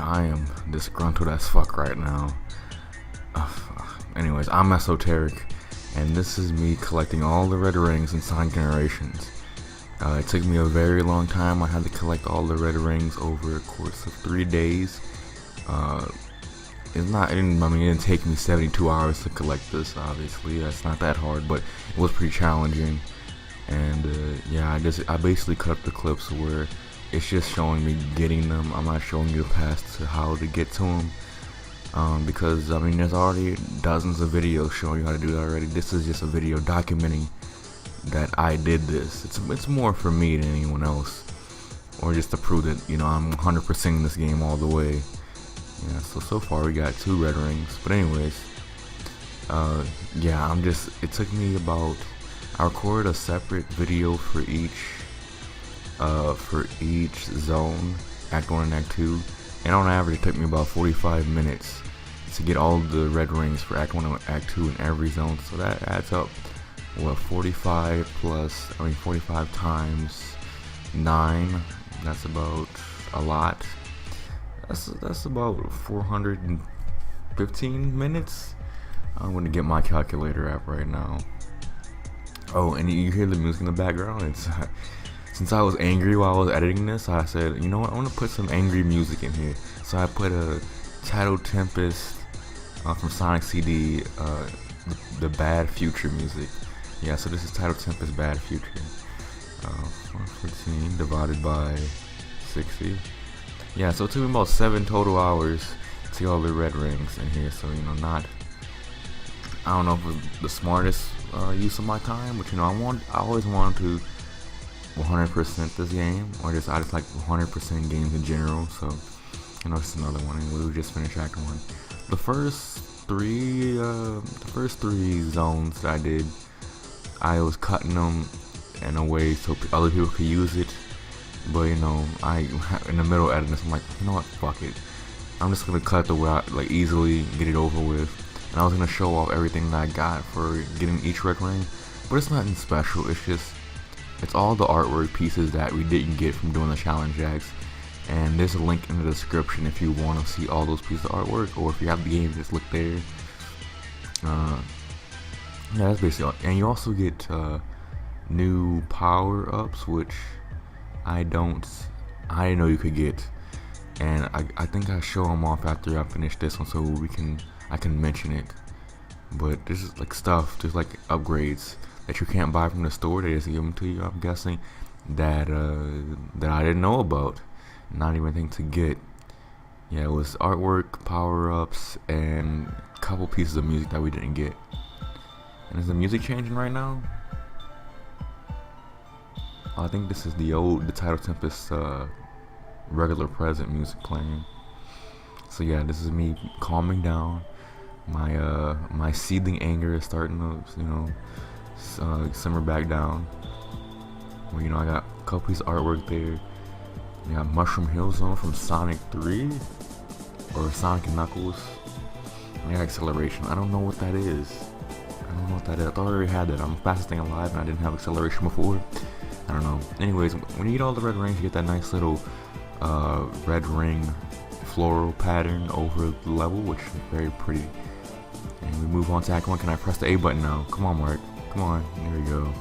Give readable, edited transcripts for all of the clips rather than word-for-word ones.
I am disgruntled as fuck right now. Anyways, I'm esoteric, and this is me collecting all the red rings in Sonic Generations. It took me a very long time. I had to collect all the red rings over a course of 3 days. It didn't take me 72 hours to collect this. Obviously, that's not that hard, but it was pretty challenging. And yeah, I basically cut up the clips where it's just showing me getting them. I'm not showing you the path to how to get to them. Because I mean, there's already dozens of videos showing you how to do that already. This is just a video documenting that I did this. It's more for me than anyone else, or just to prove that I'm 100%ing this game all the way. Yeah. So far we got 2 red rings. But anyways, yeah, it took me about. I recorded a separate video for each zone, Act 1 and Act 2, and on average it took me about 45 minutes to get all the red rings for Act 1 and Act 2 in every zone. So that adds up, what, 45 times 9, that's about a lot. That's about 415 minutes. I'm gonna get my calculator app right now. Oh, and you hear the music in the background. Since I was angry while I was editing this, I said, you know what, I want to put some angry music in here. So I put a Tidal Tempest from Sonic CD, the Bad Future music. Yeah, so this is Tidal Tempest Bad Future. 114 divided by 60. Yeah, so it took me about 7 total hours to get all the red rings in here. So I don't know if it was the smartest use of my time, but I always wanted to 100% this game, or I just like 100% games in general. So it's another one, and we just finished Act 1. The first three zones that I did, I was cutting them in a way so other people could use it. But I in the middle of editing this, I'm like, you know what, fuck it. I'm just gonna cut the way I easily get it over with. And I was gonna show off everything that I got for getting each red ring, but it's nothing special. It's all the artwork pieces that we didn't get from doing the challenge acts. And there's a link in the description if you want to see all those pieces of artwork, or if you have the game, just look there. Yeah, that's basically all. And you also get new power-ups, which I didn't know you could get. And I think I show them off after I finish this one, so I can mention it. But this is like stuff, just like upgrades that you can't buy from the store. They just give them to you, I'm guessing, that I didn't know about. Not even anything to get. Yeah, it was artwork, power-ups, and a couple pieces of music that we didn't get. And is the music changing right now? I think this is the Tidal Tempest regular present music playing. So yeah, this is me calming down. My seething anger is starting to simmer back down. Well, I got a couple pieces of artwork there. We got Mushroom Hill Zone from Sonic 3 or Sonic and Knuckles. And acceleration. I don't know what that is. I thought I already had that. I'm the fastest thing alive, and I didn't have acceleration before. I don't know. Anyways, when you get all the red rings, you get that nice little red ring floral pattern over the level, which is very pretty. And we move on to Act 1. Can I press the A button now? Come on, Mark. Come on. There we go.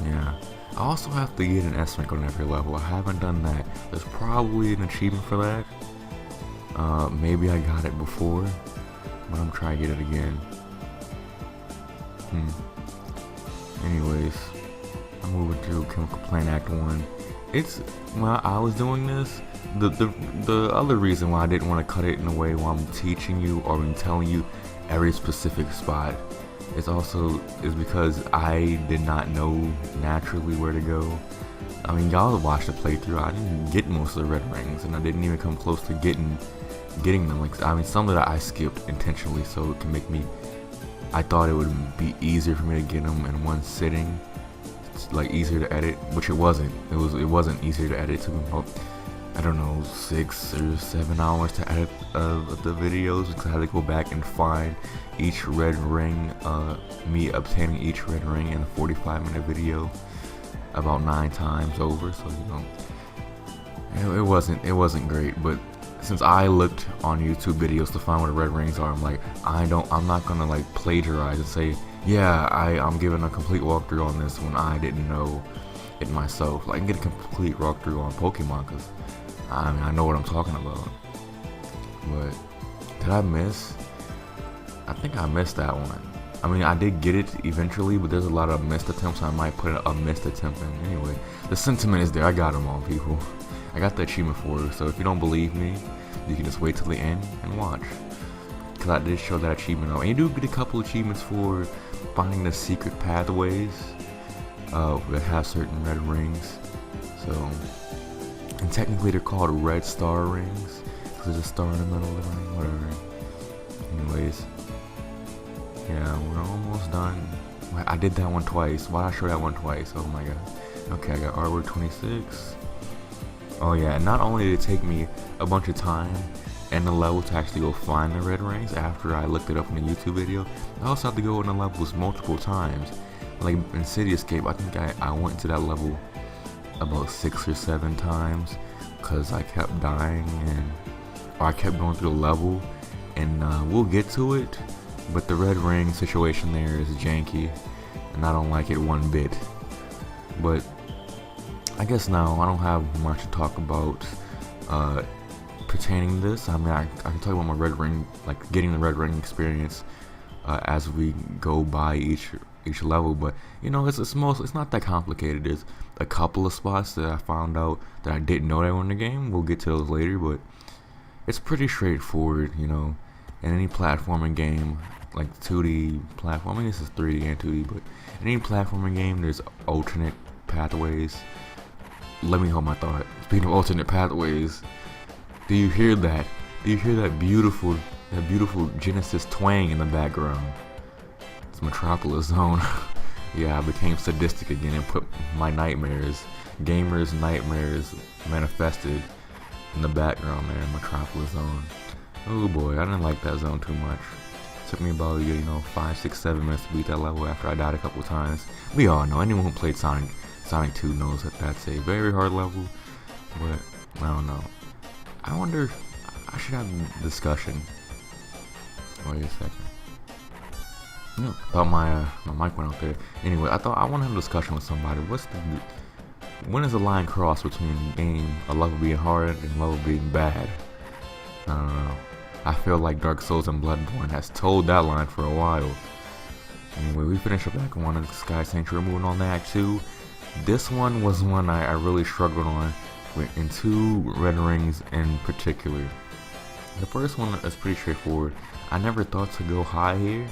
Yeah. I also have to get an S rank on every level. I haven't done that. There's probably an achievement for that. Maybe I got it before, but I'm trying to get it again. Anyways, I'm moving to Chemical Plant Act 1. While I was doing this, the other reason why I didn't want to cut it in a way while I'm teaching you or I'm telling you every specific spot is because I did not know naturally where to go. I mean, y'all watched the playthrough. I didn't get most of the red rings, and I didn't even come close to getting them. Some of that I skipped intentionally so it can make me. I thought it would be easier for me to get them in one sitting. It's easier to edit, which it wasn't. It wasn't easier to edit. It took me about, I don't know, 6 or 7 hours to edit the videos, because I had to go back and find each red ring, me obtaining each red ring in a 45-minute video about 9 times over. So It wasn't great, but since I looked on YouTube videos to find where the red rings are, I'm like, I'm not gonna like plagiarize and say, yeah, I'm giving a complete walkthrough on this when I didn't know it myself. Like, I can get a complete walkthrough on Pokemon, because I mean, I know what I'm talking about. But did I miss? I think I missed that one. I mean, I did get it eventually, but there's a lot of missed attempts. So I might put a missed attempt in. Anyway, the sentiment is there. I got them all, people. I got the achievement for it. So if you don't believe me, you can just wait till the end and watch. Because I did show that achievement out. And you do get a couple achievements for finding the secret pathways that have certain red rings. So, and technically they're called red star rings, because there's a star in the middle of the ring, whatever. Anyways. Yeah, we're almost done. I did that one twice. Why did I show that one twice? Oh my god. Okay, I got artwork 26. Oh yeah, and not only did it take me a bunch of time and the level to actually go find the red rings after I looked it up in the YouTube video, I also had to go in the levels multiple times. Like in City Escape, I think I went to that level about 6 or 7 times because I kept dying, or I kept going through the level, and we'll get to it. But the red ring situation there is janky, and I don't like it one bit. But I guess now I don't have much to talk about pertaining to this. I mean, I can talk about my red ring, like getting the red ring experience as we go by each level. But you know, it's not that complicated. There's a couple of spots that I found out that I didn't know they were in the game. We'll get to those later, but it's pretty straightforward, you know. In any platforming game, like 2D platforming, this is 3D and 2D, but in any platforming game, there's alternate pathways. Let me hold my thought. Speaking of alternate pathways, do you hear that? Do you hear that beautiful Genesis twang in the background? It's Metropolis Zone. Yeah, I became sadistic again and put my gamers' nightmares manifested in the background there in Metropolis Zone. Oh boy, I didn't like that zone too much. Took me about 5, 6, 7 minutes to beat that level after I died a couple times. We all know, anyone who played Sonic 2 knows that that's a very hard level. But I don't know. I wonder, I should have a discussion. Wait a second. No, I thought my mic went out there. Anyway, I want to have a discussion with somebody. When is the line crossed between a level being hard and a level being bad? I don't know. I feel like Dark Souls and Bloodborne has told that line for a while. Anyway, we finished up Act 1 of the Sky Sanctuary, moving on to Act 2. This one was one I really struggled on, in 2 red rings in particular. The first one is pretty straightforward. I never thought to go high here.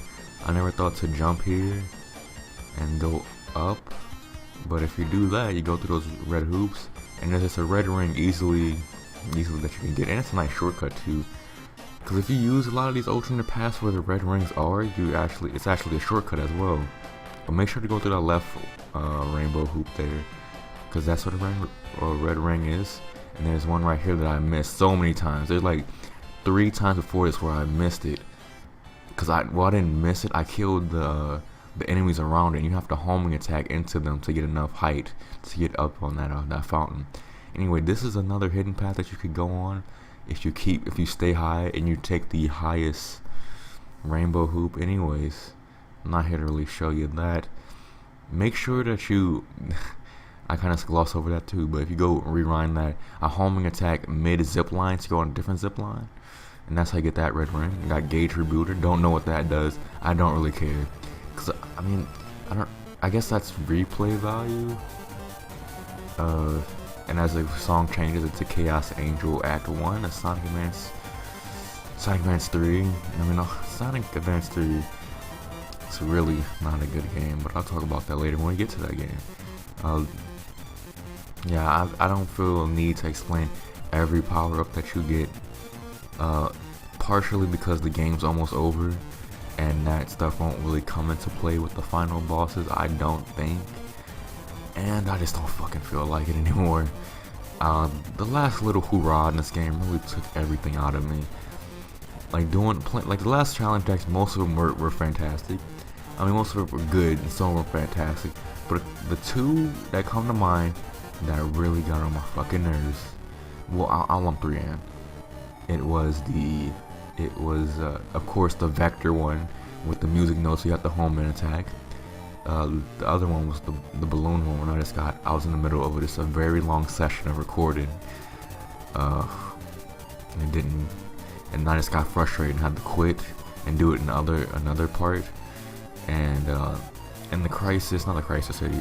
I never thought to jump here and go up. But if you do that, you go through those red hoops, and there's just a red ring easily that you can get, and it's a nice shortcut too. Because if you use a lot of these alternate paths where the red rings are, it's actually a shortcut as well. But make sure to go through that left rainbow hoop there, because that's what a red ring is. And there's one right here that I missed so many times. There's like 3 times before this where I missed it. Because I didn't miss it. I killed the enemies around it, and you have to homing attack into them to get enough height to get up on that fountain. Anyway, this is another hidden path that you could go on if you stay high and you take the highest rainbow hoop. Anyways, I'm not here to really show you that. Make sure that I kind of gloss over that too, but if you go rewind that, a homing attack mid zip line to go on a different zip line, and that's how you get that red ring. You got gauge rebooter. Don't know what that does. I don't really care, cause I mean, I guess that's replay value. And as the song changes, it's a Chaos Angel Act 1, a Sonic Advance 3. I mean, Sonic Advance 3 is really not a good game, but I'll talk about that later when we get to that game. Yeah, I don't feel a need to explain every power-up that you get, partially because the game's almost over, and that stuff won't really come into play with the final bosses, I don't think. And I just don't fucking feel like it anymore. The last little hoorah in this game really took everything out of me. Like the last challenge decks, most of them were fantastic. I mean, most of them were good, and some were fantastic. But the 2 that come to mind that really got on my fucking nerves well, I'll lump 3 in. It was of course the vector one with the music notes. You got the home and attack. The other one was the balloon one. When I was in the middle of just a very long session of recording. And I just got frustrated and had to quit and do it in another part. And in the Crisis, not the Crisis City,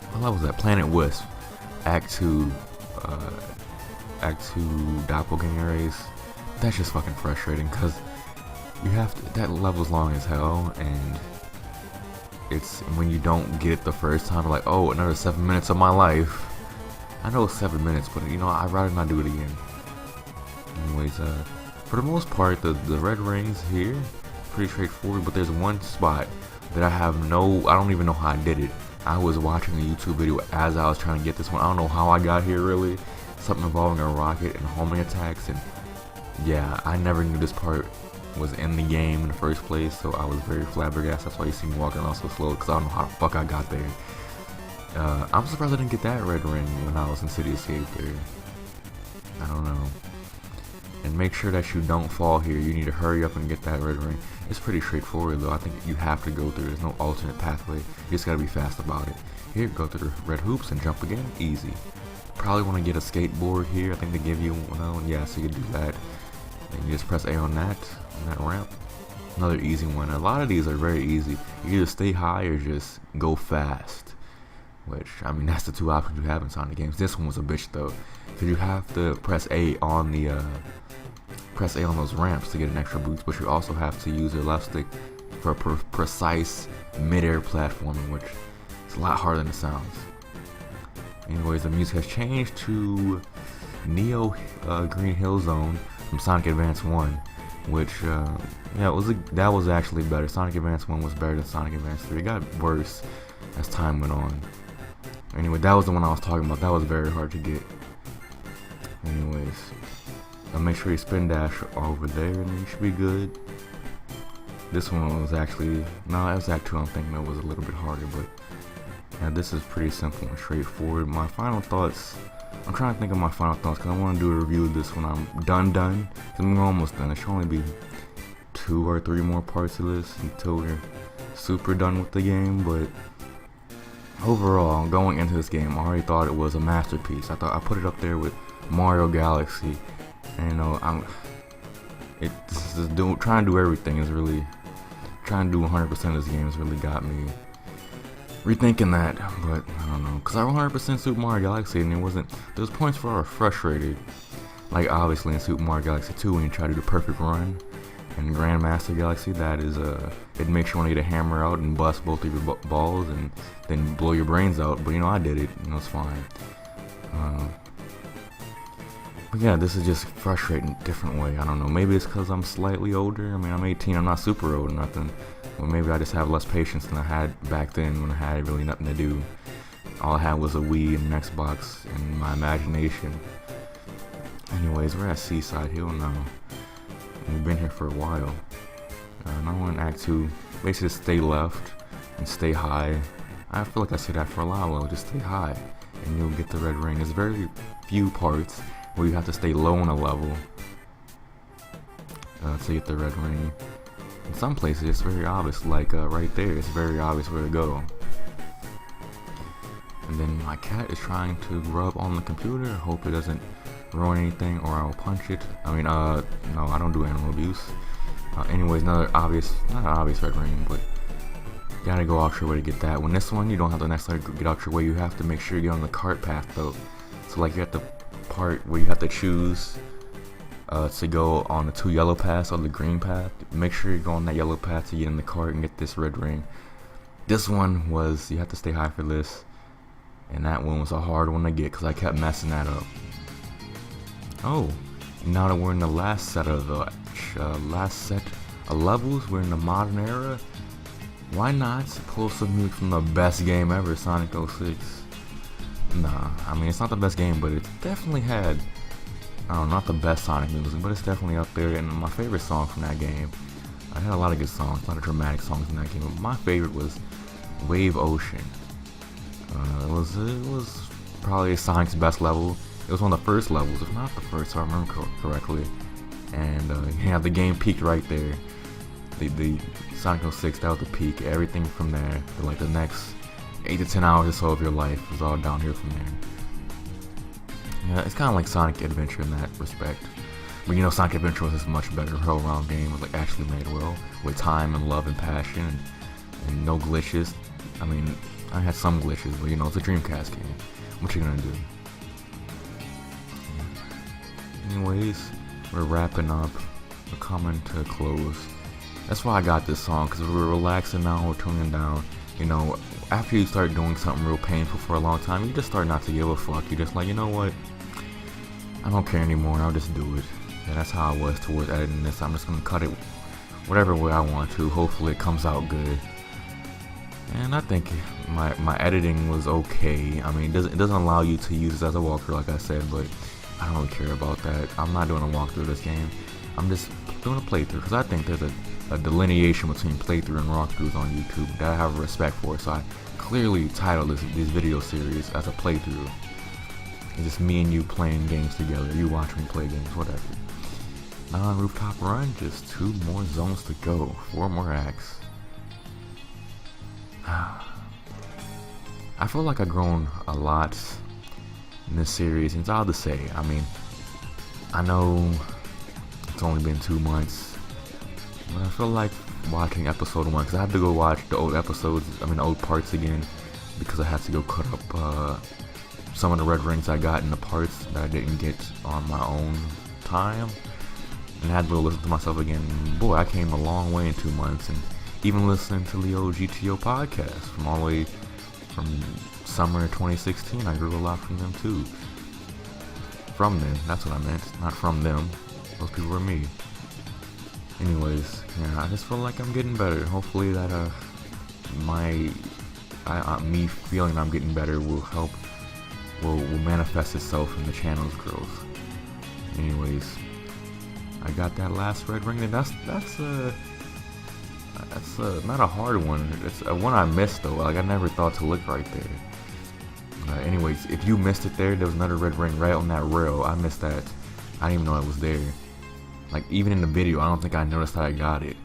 what level was that? Planet Wisp, Act 2 Doppelganger Race. That's just fucking frustrating because you have to, that level's long as hell, and it's when you don't get it the first time, like, oh, another 7 minutes of my life. I know it's 7 minutes, but I'd rather not do it again. Anyways, for the most part, the red rings here, pretty straightforward, but there's one spot that I don't even know how I did it. I was watching a YouTube video as I was trying to get this one. I don't know how I got here, really. Something involving a rocket and homing attacks, and yeah, I never knew this part was in the game in the first place, so I was very flabbergasted. That's why you see me walking around so slow, because I don't know how the fuck I got there. I'm surprised I didn't get that red ring when I was in City Escape there. I don't know. And make sure that you don't fall here. You need to hurry up and get that red ring. It's pretty straightforward though. I think you have to go through. There's no alternate pathway. You just gotta be fast about it. Here, go through the red hoops and jump again. Easy. Probably want to get a skateboard here. I think they give you one. Yeah, so you can do that. And you just press A on that ramp. Another easy one. A lot of these are very easy. You either stay high or just go fast. Which, I mean, that's the two options you have in Sonic games. This one was a bitch though, because you have to press A on those ramps to get an extra boost, but you also have to use your left stick for precise mid-air platforming, which is a lot harder than it sounds. Anyways, the music has changed to Neo Green Hill Zone from Sonic Advance 1, which that was actually better. Sonic Advance 1 was better than Sonic Advance 3. It got worse as time went on. Anyway, that was the one I was talking about. That was very hard to get. Anyways, make sure you spin dash over there and you should be good. This one was actually, no, it was Act 2. I'm thinking it was a little bit harder, but yeah, this is pretty simple and straightforward. My final thoughts, I'm trying to think of my final thoughts because I want to do a review of this when I'm done. I'm almost done. There should only be 2 or 3 more parts of this until we're super done with the game, but overall, going into this game, I already thought it was a masterpiece. I thought I put it up there with Mario Galaxy. And trying to do everything is really, trying to do 100% of this game has really got me rethinking that. But I don't know, because I 100% Super Mario Galaxy, and there's points where I was frustrated. Like obviously in Super Mario Galaxy 2, when you try to do the perfect run. In Grandmaster Galaxy, that is it makes you want to get a hammer out and bust both of your balls and then blow your brains out. But I did it. It's fine. But yeah, this is just frustrating different way. I don't know. Maybe it's because I'm slightly older. I mean, I'm 18. I'm not super old or nothing. Or maybe I just have less patience than I had back then when I had really nothing to do. All I had was a Wii and an Xbox and my imagination. Anyways, we're at Seaside Hill now. We've been here for a while. Now we're in Act 2. Basically, just stay left and stay high. I feel like I said that for a while. Just stay high, and you'll get the red ring. There's very few parts where you have to stay low on a level to get the red ring. In some places, it's very obvious. Like right there, it's very obvious where to go. And then my cat is trying to rub on the computer. Hope it doesn't ruin anything or I'll punch it. I mean, no, I don't do animal abuse. Anyways, not an obvious red ring, but you gotta go out your way to get that. When this one, you don't have to necessarily get out your way. You have to make sure you get on the cart path though. So like you're at the part where you have to choose to go on the 2 yellow paths or the green path. Make sure you go on that yellow path to get in the cart and get this red ring. This one was, you have to stay high for this. And that one was a hard one to get because I kept messing that up. Oh, now that we're in the last set of levels, we're in the modern era. Why not pull some music from the best game ever, Sonic 06? Nah, I mean it's not the best game, but it definitely had, I don't know, not the best Sonic music, but it's definitely up there. And my favorite song from that game, I had a lot of good songs, a lot of dramatic songs in that game, but my favorite was Wave Ocean. It was probably Sonic's best level. It was one of the first levels, if not the first, if I remember correctly. And yeah, the game peaked right there. The Sonic 06, that was the peak. Everything from there, for like the next 8 to 10 hours or so of your life was all downhill from there. Yeah, it's kind of like Sonic Adventure in that respect. But you know, Sonic Adventure was a much better all-around game. It was like actually made well, with time and love and passion, and no glitches. I mean, I had some glitches, but you know, it's a Dreamcast game. What you gonna do? Anyways, we're wrapping up. We're coming to a close. That's why I got this song, because we're relaxing now, we're tuning down. You know, after you start doing something real painful for a long time, you just start not to give a fuck. You're just like, you know what? I don't care anymore, I'll just do it. And that's how I was towards editing this. I'm just gonna cut it whatever way I want to. Hopefully it comes out good. And I think my editing was okay. I mean, it doesn't allow you to use this as a walkthrough, like I said, but I don't really care about that. I'm not doing a walkthrough of this game. I'm just doing a playthrough, because I think there's a delineation between playthrough and walkthroughs on YouTube that I have respect for. So I clearly titled this video series as a playthrough. It's just me and you playing games together. You watch me play games, whatever. Non-rooftop run, just 2 more zones to go. 4 more acts. I feel like I've grown a lot in this series, and it's odd to say. I mean, I know it's only been 2 months, but I feel like watching episode 1, because I had to go watch the old episodes, old parts again, because I had to go cut up some of the red rings I got in the parts that I didn't get on my own time, and I had to go listen to myself again. Boy, I came a long way in 2 months, and even listening to the old GTO podcast from all the way from summer 2016, I grew a lot from them too. From them, that's what I meant, not from them. Those people were me. Anyways, yeah, I just feel like I'm getting better. Hopefully that me feeling I'm getting better will help, will manifest itself in the channel's growth. Anyways, I got that last red ring, and that's not a hard one. It's a one I missed though. Like, I never thought to look right there. Anyways, if you missed it there was another red ring right on that rail. I missed that. I didn't even know it was there. Like, even in the video, I don't think I noticed that I got it.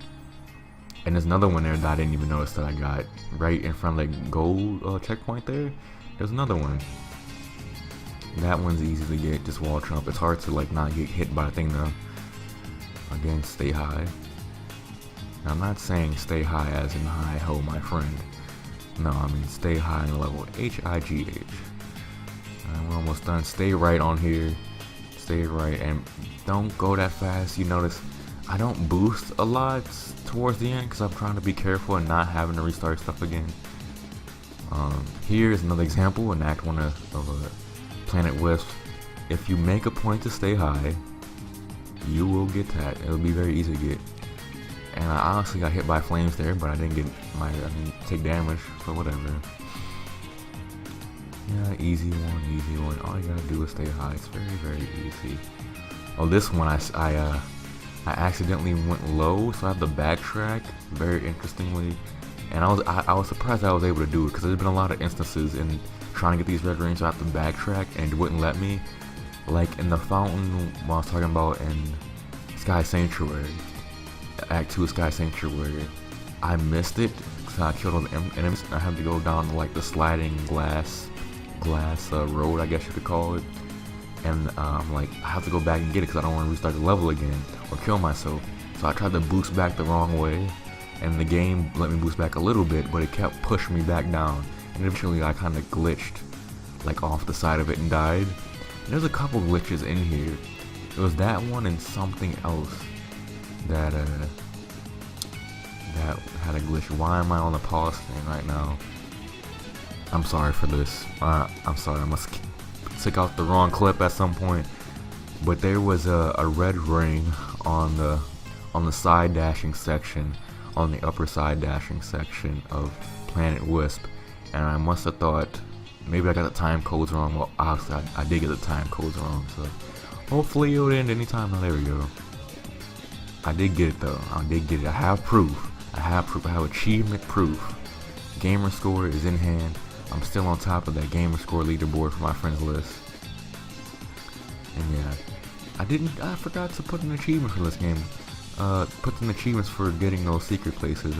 And there's another one there that I didn't even notice that I got. Right in front of the gold checkpoint there, there's another one. That one's easy to get, just wall jump. It's hard to like not get hit by the thing though. Again, stay high. Now, I'm not saying stay high as in high ho, my friend. No, I mean stay high in level. H-I-G-H. We're almost done. Stay right on here. Stay right and don't go that fast. You notice I don't boost a lot towards the end because I'm trying to be careful and not having to restart stuff again. Here's another example in Act 1 of Planet Wisp. If you make a point to stay high, you will get that. It'll be very easy to get. And I honestly got hit by flames there, but I didn't take damage, so whatever. Yeah, easy one. All you gotta do is stay high. It's very, very easy. Oh, this one I accidentally went low, so I have to backtrack. Very interestingly, and I was surprised I was able to do it because there's been a lot of instances in trying to get these red rings, so I have to backtrack and it wouldn't let me. Like in the fountain, I was talking about in Sky Sanctuary, Act 2 of Sky Sanctuary, I missed it because I killed all the enemies. I had to go down like the sliding glass road, I guess you could call it. And I'm like, I have to go back and get it because I don't want to restart the level again or kill myself. So I tried to boost back the wrong way, and the game let me boost back a little bit, but it kept pushing me back down. And eventually I kind of glitched like off the side of it and died. And there's a couple glitches in here. It was that one and something else that had a glitch. Why am I on the pause screen right now? I'm sorry for this. I'm sorry, I must took out the wrong clip at some point. But there was a red ring on the side dashing section, on the upper side dashing section of Planet Wisp, and I must have thought maybe I got the time codes wrong. Well, obviously I did get the time codes wrong, so hopefully it'll end anytime. Now there we go. I did get it though. I did get it. I have proof. I have achievement proof. Gamer score is in hand. I'm still on top of that gamer score leaderboard for my friends list. And yeah, I forgot to put an achievement for this game. Put in achievements for getting those secret places.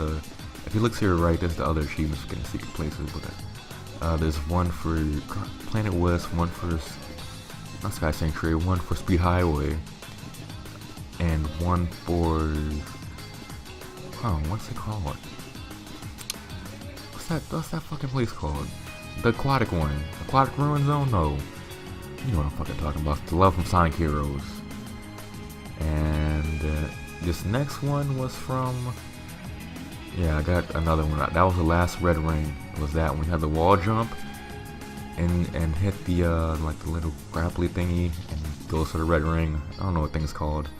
If you look to your right, there's the other achievements for getting secret places. But there's one for Planet West, one for Sky Sanctuary, one for Speed Highway, and one for what's it called? What's that fucking place called? The aquatic one. Aquatic Ruin Zone? No. You know what I'm fucking talking about. The level from Sonic Heroes. And this next one was from... Yeah, I got another one. That was the last red ring. It was that one. You had the wall jump and hit the like the little grapply thingy and goes to the red ring. I don't know what thing's called.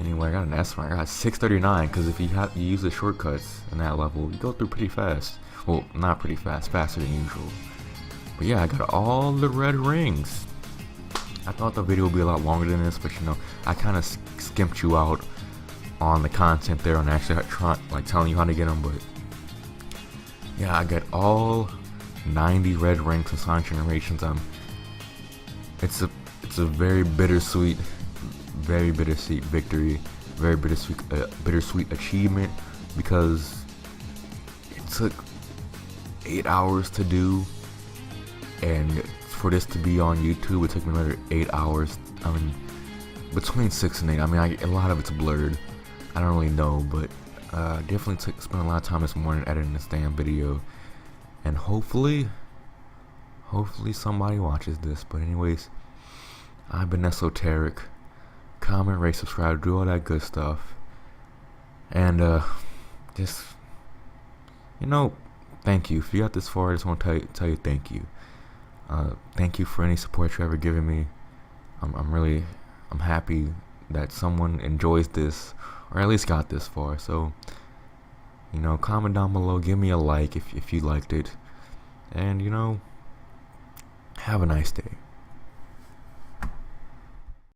Anyway, I got an S rank. I got 639 because if you use the shortcuts in that level, you go through pretty fast. Well, not pretty fast, faster than usual. But yeah, I got all the red rings. I thought the video would be a lot longer than this, but you know, I kind of skimped you out on the content there and actually telling you how to get them. But yeah, I got all 90 red rings in Sonic Generations. It's a very bittersweet victory, very bittersweet achievement, because it took 8 hours to do, and for this to be on YouTube, it took me another 8 hours. I mean, between 6 and 8. I mean, a lot of it's blurred. I don't really know, but definitely spent a lot of time this morning editing this damn video, and hopefully somebody watches this. But anyways, I've been Esoteric. Comment, rate, subscribe, do all that good stuff, and just, you know, thank you. If you got this far, I just want to tell you thank you. Thank you for any support you ever given me. I'm happy that someone enjoys this, or at least got this far. So, you know, comment down below, give me a like if you liked it, and you know, have a nice day.